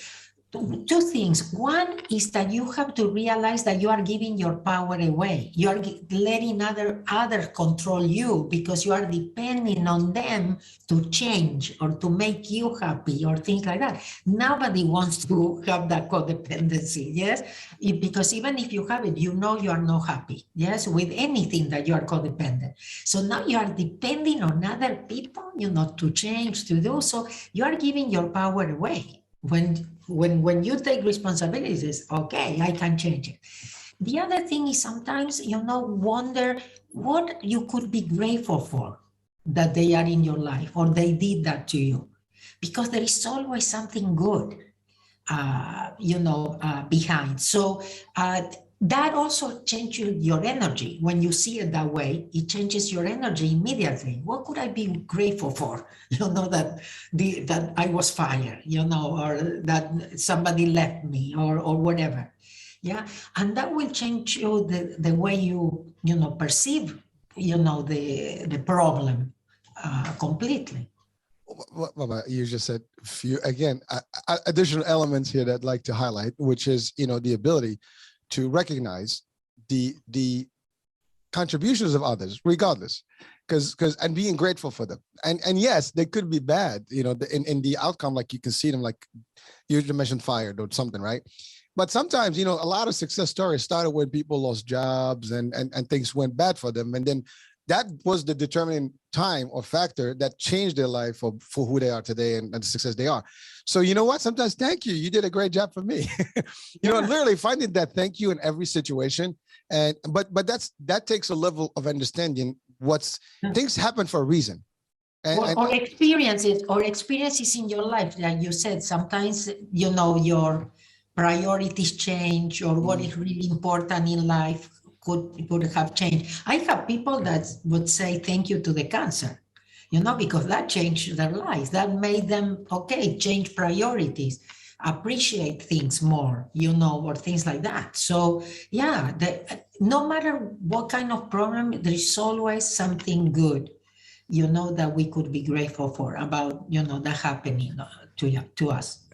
Speaker 3: Two things. One is that you have to realize that you are giving your power away. You are letting others control you because you are depending on them to change or to make you happy or things like that. Nobody wants to have that codependency, yes? Because even if you have it, you know you are not happy, yes, with anything that you are codependent. So now you are depending on other people, to change, to do. So you are giving your power away. When you take responsibilities, okay, I can change it. The other thing is sometimes, wonder what you could be grateful for that they are in your life or they did that to you, because there is always something good, behind. So that also changes your energy. When you see it that way, it changes your energy immediately. What could I be grateful for? That I was fired, or that somebody left me or whatever. Yeah. And that will change you the way you, perceive, the problem completely.
Speaker 2: Well, you just said additional elements here that I'd like to highlight, which is, the ability to recognize the contributions of others, regardless, and being grateful for them. And yes, they could be bad, in the outcome, like you can see them, like you mentioned fired or something, right? But sometimes, a lot of success stories started when people lost jobs and things went bad for them. And then that was the determining time or factor that changed their life for who they are today and the success they are. So you know what? Sometimes thank you. You did a great job for me. Literally finding that thank you in every situation. But that takes a level of understanding things happen for a reason.
Speaker 3: Or experiences in your life. Like you said, sometimes, your priorities change, or what is really important in life could have changed. I have people that would say thank you to the cancer, because that changed their lives. That made them, change priorities, appreciate things more, or things like that. So yeah, no matter what kind of problem, there is always something good, that we could be grateful for about, that happening to us.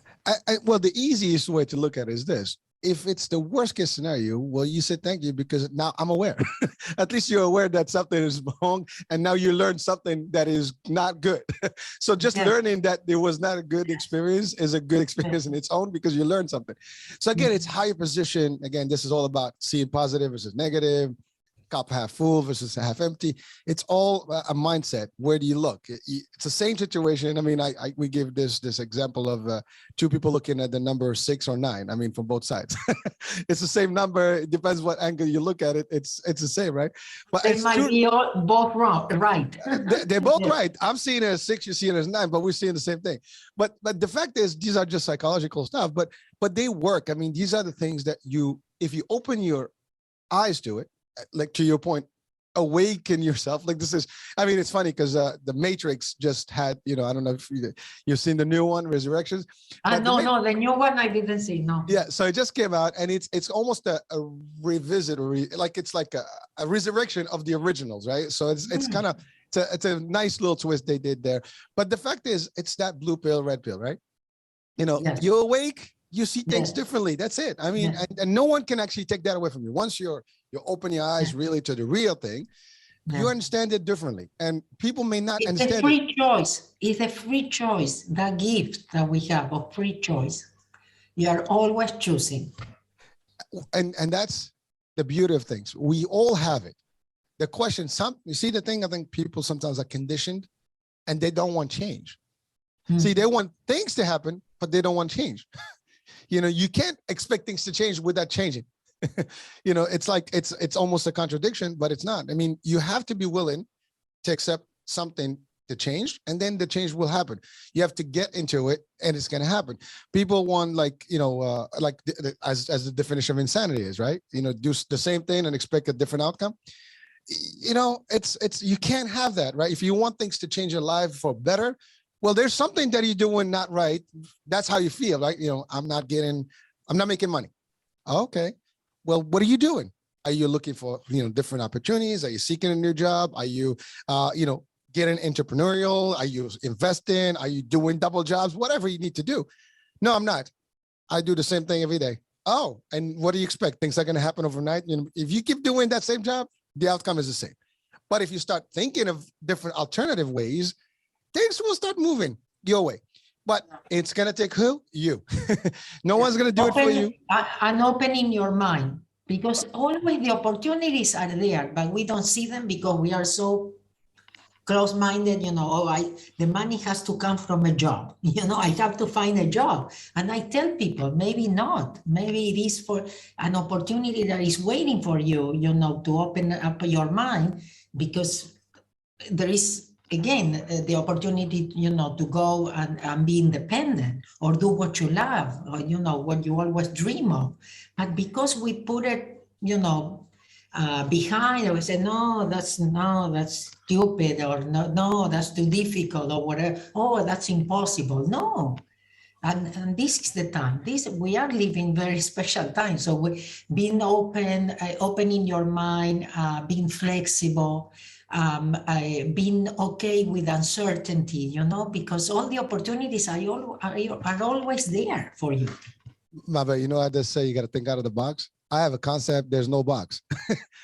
Speaker 2: Well, the easiest way to look at it is this. If it's the worst case scenario, well, you said thank you because now I'm aware. At least you're aware that something is wrong, and now you learned something that is not good. So just learning that there was not a good experience is a good experience in its own, because you learned something. So again, it's how you position. Again, this is all about seeing positive versus negative, cup half full versus half empty. It's all a mindset. Where do you look? It's the same situation. I mean, we give this example of two people looking at the number 6 or 9. I mean, from both sides. It's the same number. It depends what angle you look at it. It's the same, right? But
Speaker 3: they might be both wrong, right?
Speaker 2: They're both right. I'm seeing it as 6, you're seeing it as 9, but we're seeing the same thing. But the fact is, these are just psychological stuff, but they work. I mean, these are the things that if you open your eyes to it, like to your point, awaken yourself. Like this is, I mean, it's funny because the Matrix just had, I don't know if you've seen the new one, Resurrections.
Speaker 3: No, the new one I didn't see. No.
Speaker 2: Yeah, so it just came out, and it's almost a revisit, or it's like a resurrection of the originals, right? So it's kind of it's a nice little twist they did there. But the fact is, it's that blue pill, red pill, right? You're awake, you see things differently. That's it. I mean, and no one can actually take that away from you. Once you open your eyes really to the real thing, you understand it differently. And people may not understand it.
Speaker 3: It's a free choice. It's a free choice. That gift that we have of free choice. You are always choosing.
Speaker 2: And that's the beauty of things. We all have it. The question, you see the thing, I think people sometimes are conditioned and they don't want change. See, they want things to happen, but they don't want change. You can't expect things to change without changing. It's like it's almost a contradiction, but it's not. I mean, you have to be willing to accept something the change, and then the change will happen. You have to get into it, and it's going to happen. People want, like, as the definition of insanity is, right? Do the same thing and expect a different outcome. It's you can't have that, right? If you want things to change your life for better, well, there's something that you're doing not right. That's how you feel, right? I'm not making money. Okay. Well, what are you doing? Are you looking for, different opportunities? Are you seeking a new job? Are you, getting entrepreneurial? Are you investing? Are you doing double jobs? Whatever you need to do. No, I'm not. I do the same thing every day. Oh, and what do you expect? Things are going to happen overnight. If you keep doing that same job, the outcome is the same. But if you start thinking of different alternative ways, things will start moving your way. But it's going to take who? You. No one's going to do it for you.
Speaker 3: And opening your mind, because always the opportunities are there, but we don't see them because we are so close-minded. The money has to come from a job. I have to find a job. And I tell people, maybe not. Maybe it is for an opportunity that is waiting for you, to open up your mind, because there is, again, the opportunity, to go and be independent or do what you love, or, what you always dream of. But because we put it, behind, we say, no, that's stupid, or no, that's too difficult, or whatever. Oh, that's impossible. No. And this is the time. We are living very special times. So being open, opening your mind, being flexible, being okay with uncertainty, because all the opportunities are always there for you.
Speaker 2: Mabel, I just say you got to think out of the box. I have a concept. There's no box.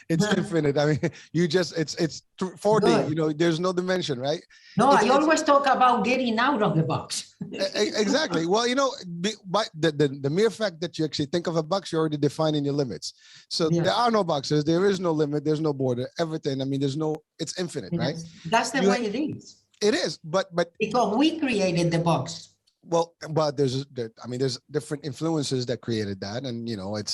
Speaker 2: It's infinite. I mean, it's 4D.
Speaker 3: Good.
Speaker 2: There's no dimension, right?
Speaker 3: No, I always talk about getting out of the box.
Speaker 2: Exactly. Well, the mere fact that you actually think of a box, you're already defining your limits. So there are no boxes. There is no limit. There's no border. Everything. I mean, it's infinite, right?
Speaker 3: That's the way it is.
Speaker 2: It is, but
Speaker 3: because we created the box.
Speaker 2: Well, but there's different influences that created that, and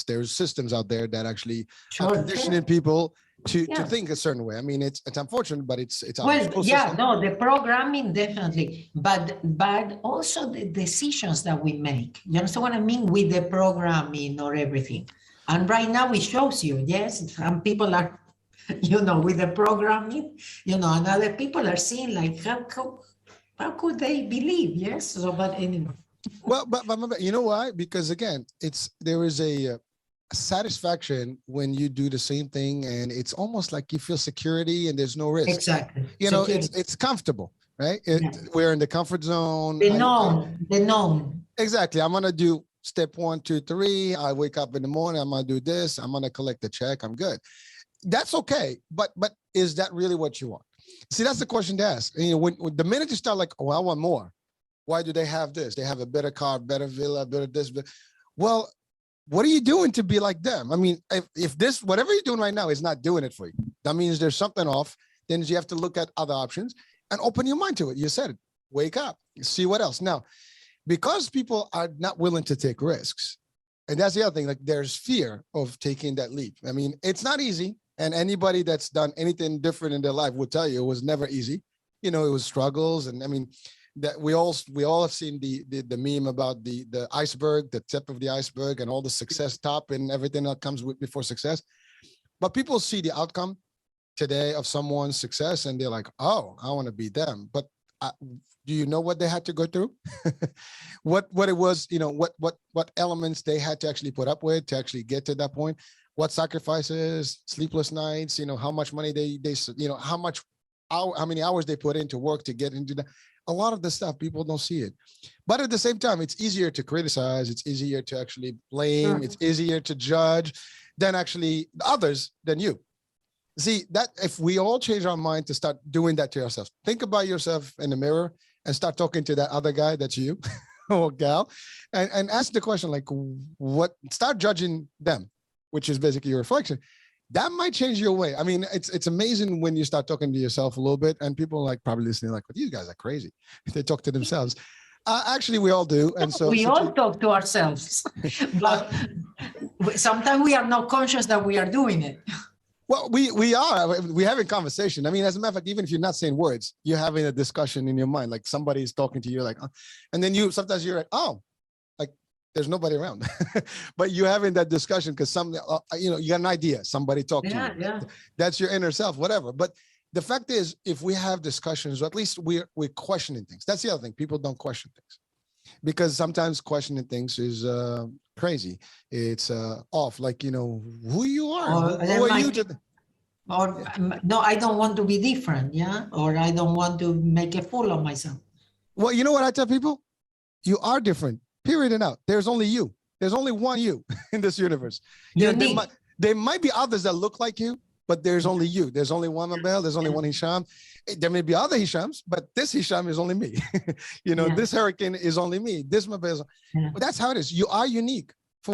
Speaker 2: there's systems out there that actually are conditioning people to think a certain way. I mean, it's unfortunate, but it's
Speaker 3: the programming definitely, but also the decisions that we make. You understand what I mean with the programming or everything? And right now it shows you, yes, some people are, with the programming, and other people are seeing like how could they believe? Yes. So, but anyway.
Speaker 2: Well, but you know why? Because again, there is a satisfaction when you do the same thing, and it's almost like you feel security and there's no risk.
Speaker 3: Exactly.
Speaker 2: It's comfortable, right? We're in the comfort zone.
Speaker 3: The known.
Speaker 2: Exactly. I'm gonna do step 1, 2, 3. I wake up in the morning. I'm gonna do this. I'm gonna collect the check. I'm good. That's okay. But is that really what you want? See, that's the question to ask. When the minute you start like, oh, I want more. Why do they have this? They have a better car, better villa, better this. Well, what are you doing to be like them? I mean, if this, whatever you're doing right now is not doing it for you, that means there's something off. Then you have to look at other options and open your mind to it. You said it. Wake up. See what else. Now, because people are not willing to take risks, and that's the other thing, like there's fear of taking that leap. I mean, it's not easy. And anybody that's done anything different in their life will tell you it was never easy. It was struggles. And I mean, that we all have seen the meme about the iceberg, the tip of the iceberg, and all the success top and everything that comes with before success. But people see the outcome today of someone's success and they're like, oh, I want to be them. But do you know what they had to go through? what it was, what elements they had to actually put up with to actually get to that point? What sacrifices, sleepless nights, how much money they how many hours they put into work to get into that. A lot of the stuff, people don't see it. But at the same time, it's easier to criticize. It's easier to actually blame. It's easier to judge than actually others than you. See, that if we all change our mind to start doing that to ourselves, think about yourself in the mirror and start talking to that other guy that's you or gal and ask the question, like, start judging them, which is basically your reflection. That might change your way. I mean, it's amazing when you start talking to yourself a little bit and people like probably listening like, well, these guys are crazy. They talk to themselves. Actually, we all do. And so
Speaker 3: we all talk to ourselves, but sometimes we are not conscious that we are doing it.
Speaker 2: Well, we're having conversation. I mean, as a matter of fact, even if you're not saying words, you're having a discussion in your mind. Like somebody's talking to you, like, and then sometimes you're like, oh, like there's nobody around, but you're having that discussion because you got an idea. Somebody talked to you.
Speaker 3: Yeah.
Speaker 2: That's your inner self, whatever. But the fact is, if we have discussions, or at least we're questioning things. That's the other thing. People don't question things because sometimes questioning things is crazy. It's off. Like, who you are. Who are you to?
Speaker 3: Or no, I don't want to be different, yeah? Or I don't want to make a fool of myself.
Speaker 2: Well, you know what I tell people? You are different, period and out. There's only you. There's only one you in this universe. There might be others that look like you, but there's only you. There's only one Mabel. There's only one Hisham. There may be other Hishams, but this Hisham is only me. This hurricane is only me. This Mabel. But that's how it is. You are unique. For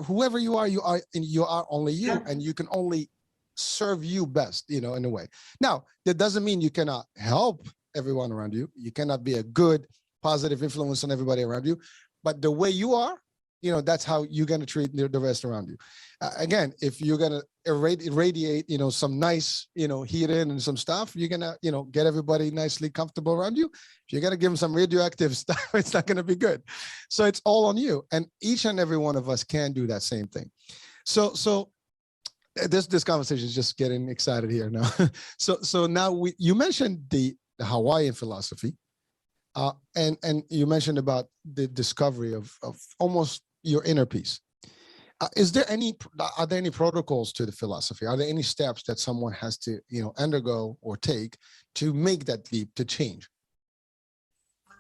Speaker 2: whoever you are only you, and you can only serve you best, in a way. Now, that doesn't mean you cannot help everyone around you. You cannot be a good, positive influence on everybody around you. But the way you are, that's how you're going to treat the rest around you. Again, if you're going to irradiate, some nice, heating and some stuff, you're going to, get everybody nicely comfortable around you. If you're going to give them some radioactive stuff, it's not going to be good. So it's all on you. And each and every one of us can do that same thing. So this conversation is just getting excited here now. So now you mentioned the Hawaiian philosophy, and you mentioned about the discovery of almost your inner peace. Are there any protocols to the philosophy? Are there any steps that someone has to undergo or take to make that leap to change?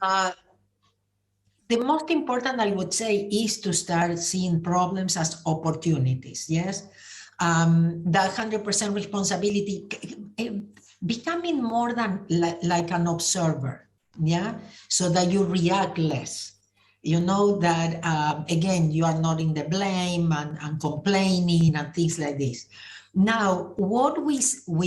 Speaker 3: The most important, I would say, is to start seeing problems as opportunities. Yes. That 100% responsibility, becoming more than like an observer, yeah, so that you react less. That, again, you are not in the blame and complaining and things like this. Now, what we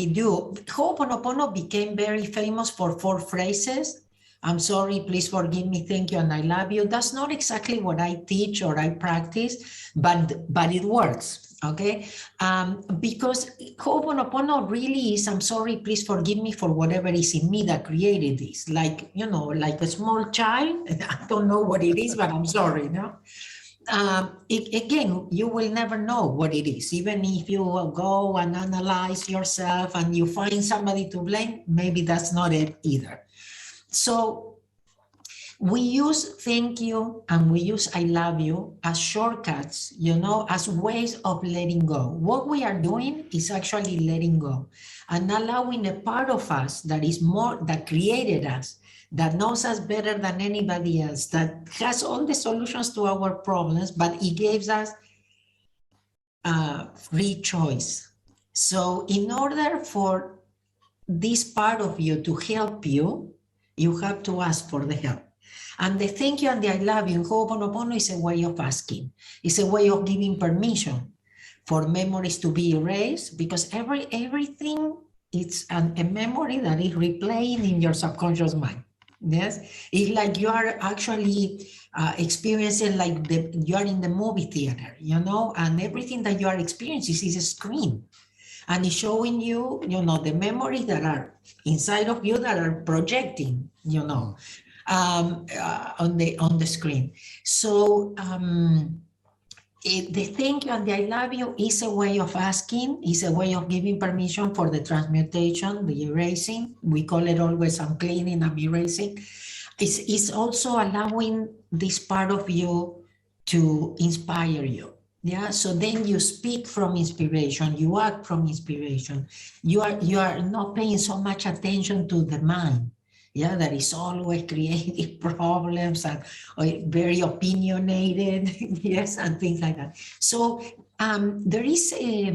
Speaker 3: do, Ho'oponopono became very famous for 4 phrases. I'm sorry, please forgive me, thank you, and I love you. That's not exactly what I teach or I practice, but it works. Okay, because Ho'oponopono really is, I'm sorry, please forgive me for whatever is in me that created this. Like, like a small child, I don't know what it is, but I'm sorry, no? Again, you will never know what it is. Even if you go and analyze yourself and you find somebody to blame, maybe that's not it either. So we use thank you and we use I love you as shortcuts, as ways of letting go. What we are doing is actually letting go and allowing a part of us that created us, that knows us better than anybody else, that has all the solutions to our problems, but it gives us free choice. So in order for this part of you to help you, you have to ask for the help. And the thank you and the I love you in Ho'oponopono is a way of asking. It's a way of giving permission for memories to be erased, because everything is a memory that is replaying in your subconscious mind. Yes, it's like you are actually experiencing like you are in the movie theater, and everything that you are experiencing is a screen. And it's showing you, the memories that are inside of you that are projecting, on the screen. So the thank you and the I love you is a way of asking, is a way of giving permission for the transmutation, the erasing. We call it always I'm cleaning, I'm erasing. It's also allowing this part of you to inspire you. Yeah, so then you speak from inspiration, you act from inspiration. You are not paying so much attention to the mind. Yeah, that is always creating problems and very opinionated, yes, and things like that. So there is a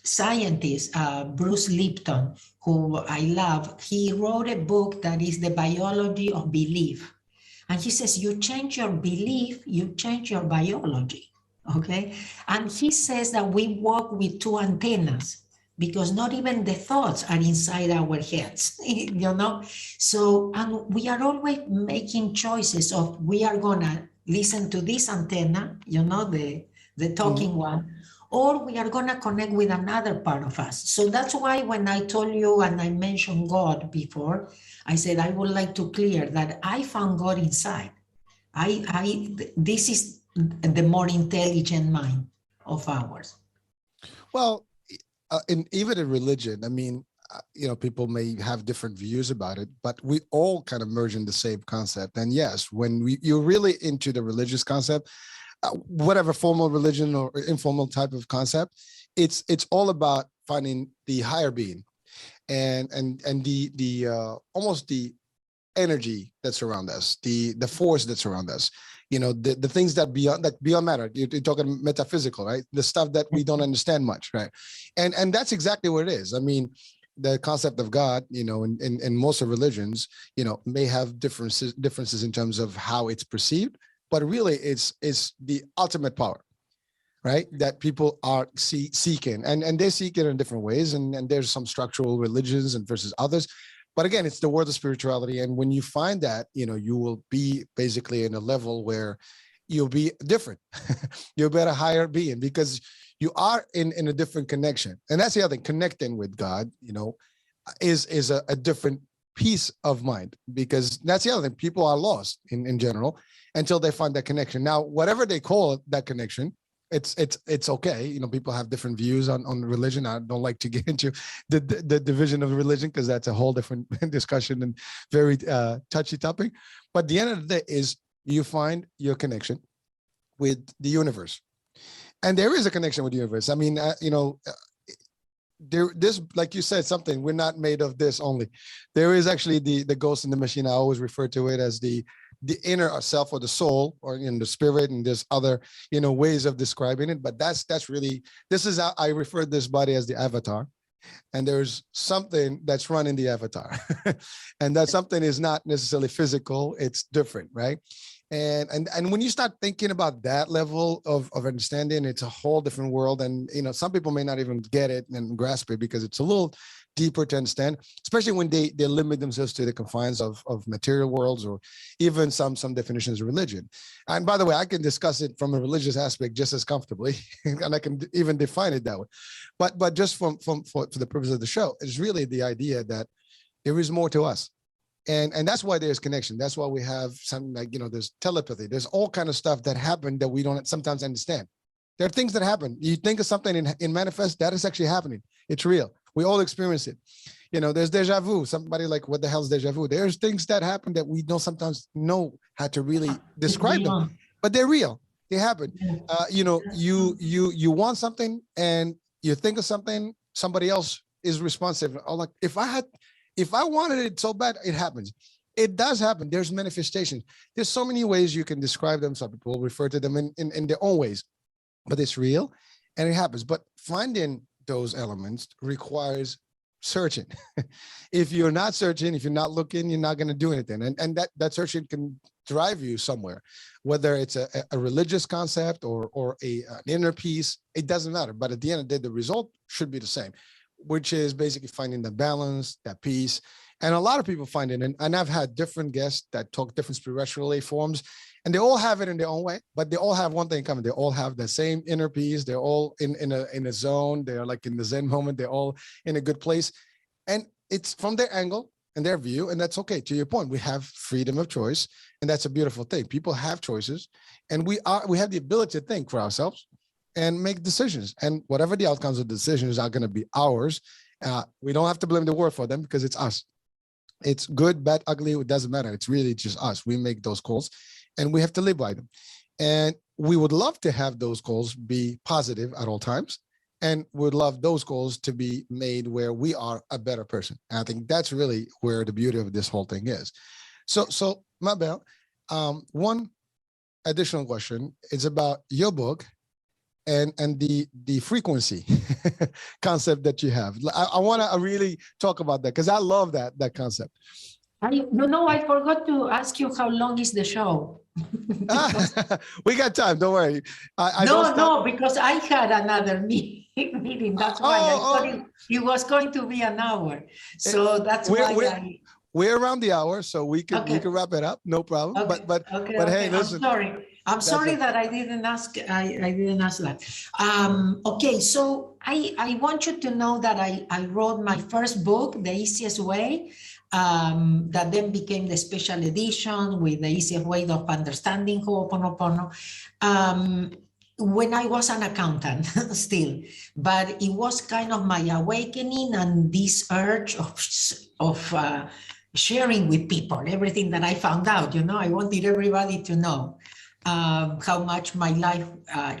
Speaker 3: scientist, Bruce Lipton, who I love. He wrote a book that is The Biology of Belief. And he says, you change your belief, you change your biology, okay? And he says that we walk with 2 antennas, because not even the thoughts are inside our heads, So, and we are always making choices of, we are gonna listen to this antenna, the the talking one, or we are going to connect with another part of us. So that's why when I told you and I mentioned God before, I said I would like to clear that I found God inside. This is the more intelligent mind of ours.
Speaker 2: Well, even in religion, I mean, people may have different views about it, but we all kind of merge in the same concept. And yes, when you're really into the religious concept, whatever formal religion or informal type of concept, it's all about finding the higher being and the almost the energy that's around us, the force that's around us, the things that beyond matter. You're talking metaphysical, right? The stuff that we don't understand much, right? And that's exactly what it is. I mean, the concept of God, in most of religions, may have differences in terms of how it's perceived, but really it's the ultimate power, right? That people are seeking, and they seek it in different ways. And there's some structural religions and versus others. But again, it's the world of spirituality. And when you find that, you will be basically in a level where you'll be different. You'll be at a higher being because you are in a different connection. And that's the other thing, connecting with God, is a different peace of mind, because that's the other thing. People are lost in general until they find that connection. Now, whatever they call that connection, it's okay. People have different views on religion. I don't like to get into the division of religion because that's a whole different discussion and very touchy topic. But the end of the day is you find your connection with the universe, and there is a connection with the universe. I mean, this, like you said, something, we're not made of this only. There is actually the ghost in the machine. I always refer to it as the inner self, or the soul, or in the spirit, and there's other ways of describing it, but that's really, this is how I refer to this body as the avatar, and there's something that's running the avatar. And that something is not necessarily physical, it's different, right? And when you start thinking about that level of understanding, it's a whole different world. And some people may not even get it and grasp it because it's a little deeper to understand, especially when they limit themselves to the confines of material worlds, or even some definitions of religion. And by the way, I can discuss it from a religious aspect just as comfortably, and I can even define it that way. But just for the purpose of the show, it's really the idea that there is more to us. And that's why there's connection. That's why we have something like, there's telepathy. There's all kind of stuff that happen that we don't sometimes understand. There are things that happen. You think of something in manifest, that is actually happening. It's real. We all experience it. There's deja vu. Somebody like, what the hell is deja vu? There's things that happen that we don't sometimes know how to really describe them, but they're real. They happen. You want something and you think of something, somebody else is responsive. Or like, if I wanted it so bad, it happens. It does happen. There's manifestations. There's so many ways you can describe them. Some people refer to them in their own ways, but it's real and it happens. But finding those elements requires searching. If you're not searching, if you're not looking, you're not going to do anything. And that searching can drive you somewhere, whether it's a religious concept or an inner peace, it doesn't matter. But at the end of the day, the result should be the same, which is basically finding the balance, that peace. And a lot of people find it, and I've had different guests that talk different spiritual forms, and they all have it in their own way, but they all have one thing in common. They all have the same inner peace. They're all in a zone. They're like in the Zen moment. They're all in a good place. And it's from their angle and their view, and that's okay. To your point, we have freedom of choice, and that's a beautiful thing. People have choices, and we have the ability to think for ourselves and make decisions. And whatever the outcomes of the decisions are going to be ours. We don't have to blame the world for them because it's us. It's good, bad, ugly, it doesn't matter. It's really just us. We make those calls and we have to live by them. And we would love to have those calls be positive at all times. And would love those goals to be made where we are a better person. And I think that's really where the beauty of this whole thing is. So Mabel, one additional question is about your book and the frequency concept that you have. I want to really talk about that because I love that concept.
Speaker 3: I forgot to ask you how long is the show.
Speaker 2: We got time. Don't worry.
Speaker 3: Because I had another meeting. That's why I thought it was going to be an hour. So that's why
Speaker 2: we're around the hour, so we can wrap it up. No problem.
Speaker 3: Okay.
Speaker 2: But hey, listen.
Speaker 3: I'm sorry. I'm sorry that I didn't ask. I didn't ask that. Okay, so I want you to know that I wrote my first book, The Easiest Way, that then became the special edition with the easiest way of understanding Ho'oponopono. When I was an accountant still, but it was kind of my awakening and this urge of sharing with people everything that I found out. You know, I wanted everybody to know how much my life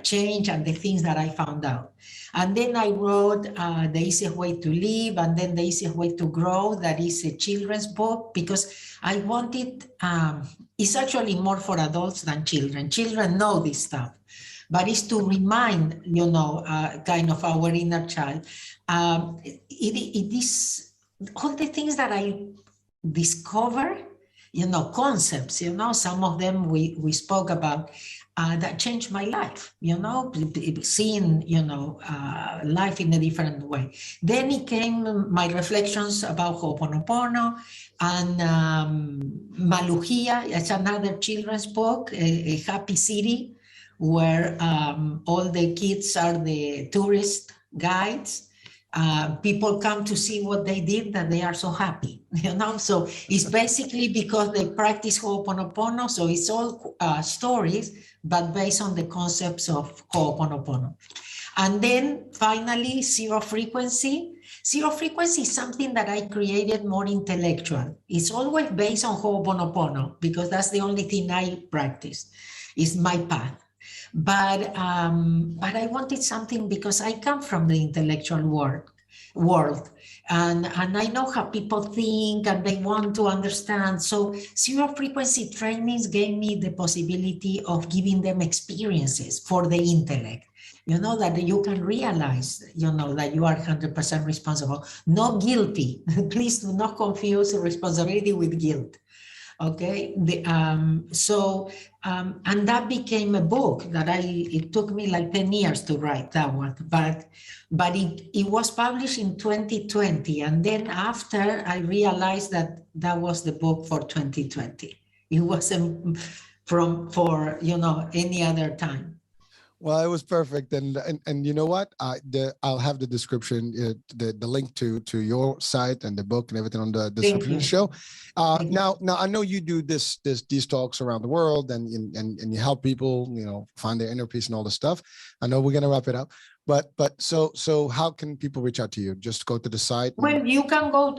Speaker 3: changed and the things that I found out. And then I wrote The Easiest Way to Live, and then The Easiest Way to Grow. That is a children's book, because I wanted, it's actually more for adults than children. Children know this stuff, but it's to remind, you know, kind of our inner child. It is all the things that I discover, you know, concepts, you know, some of them we spoke about, that changed my life, you know, seeing, you know, life in a different way. Then it came my reflections about Ho'oponopono, and Maluhia. It's another children's book, a happy city, where all the kids are the tourist guides. People come to see what they did, that they are so happy, you know. So it's basically because they practice Ho'oponopono. So it's all stories, but based on the concepts of Ho'oponopono. And then finally, Zero Frequency. Zero Frequency is something that I created more intellectual. It's always based on Ho'oponopono, because that's the only thing I practice. It's my path. But I wanted something, because I come from the intellectual world, and I know how people think and they want to understand. So Zero Frequency trainings gave me the possibility of giving them experiences for the intellect. You know, that you can realize, you know, that you are 100% responsible, not guilty. Please do not confuse responsibility with guilt. Okay, and that became a book that it took me like 10 years to write that one, but it was published in 2020, and then after I realized that was the book for 2020. It wasn't for you know, any other time.
Speaker 2: Well, it was perfect, and you know what? I'll have the description, the link to your site and the book and everything on the description of the show. Now I know you do these talks around the world, and you help people, you know, find their inner peace and all this stuff. I know we're gonna wrap it up, but so how can people reach out to you? Just go to the site.
Speaker 3: Well, you can go.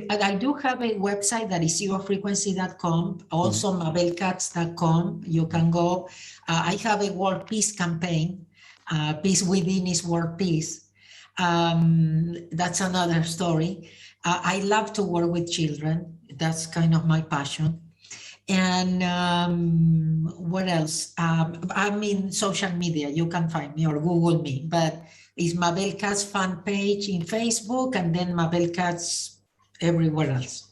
Speaker 3: I do have a website that is zerofrequency.com, also mabelkatz.com. You can go. I have a world peace campaign. Peace within is world peace. That's another story. I love to work with children. That's kind of my passion. And what else? I'm in social media. You can find me or Google me, but it's Mabel Katz fan page in Facebook, and then Mabel Katz everywhere else.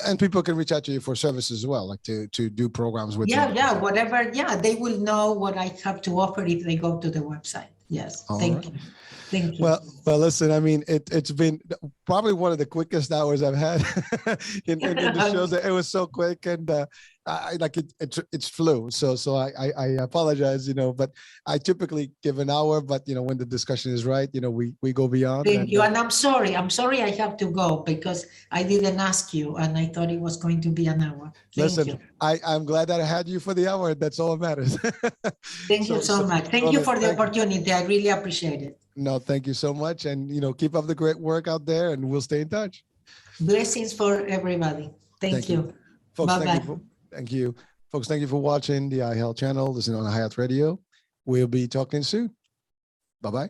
Speaker 2: And people can reach out to you for services as well, like to do programs with you.
Speaker 3: Yeah, whatever. Yeah, they will know what I have to offer if they go to the website. Yes, thank you. Thank you.
Speaker 2: Well, listen, I mean, it's been probably one of the quickest hours I've had in the shows. It was so quick, and I like it's flew. So I apologize, you know, but I typically give an hour, but you know, when the discussion is right, you know, we go beyond.
Speaker 3: Thank you, and I'm sorry I have to go because I didn't ask you, and I thought it was going to be an hour. Thank you.
Speaker 2: I'm glad that I had you for the hour. That's all that matters.
Speaker 3: Thank you so much. Thank you for the opportunity. I really appreciate it.
Speaker 2: No, thank you so much. And, you know, keep up the great work out there, and we'll stay in touch.
Speaker 3: Blessings for everybody. Thank you.
Speaker 2: Folks,
Speaker 3: bye-bye.
Speaker 2: Thank you. Folks, thank you for watching the iHealth channel. Listening on iHealth Radio. We'll be talking soon. Bye-bye.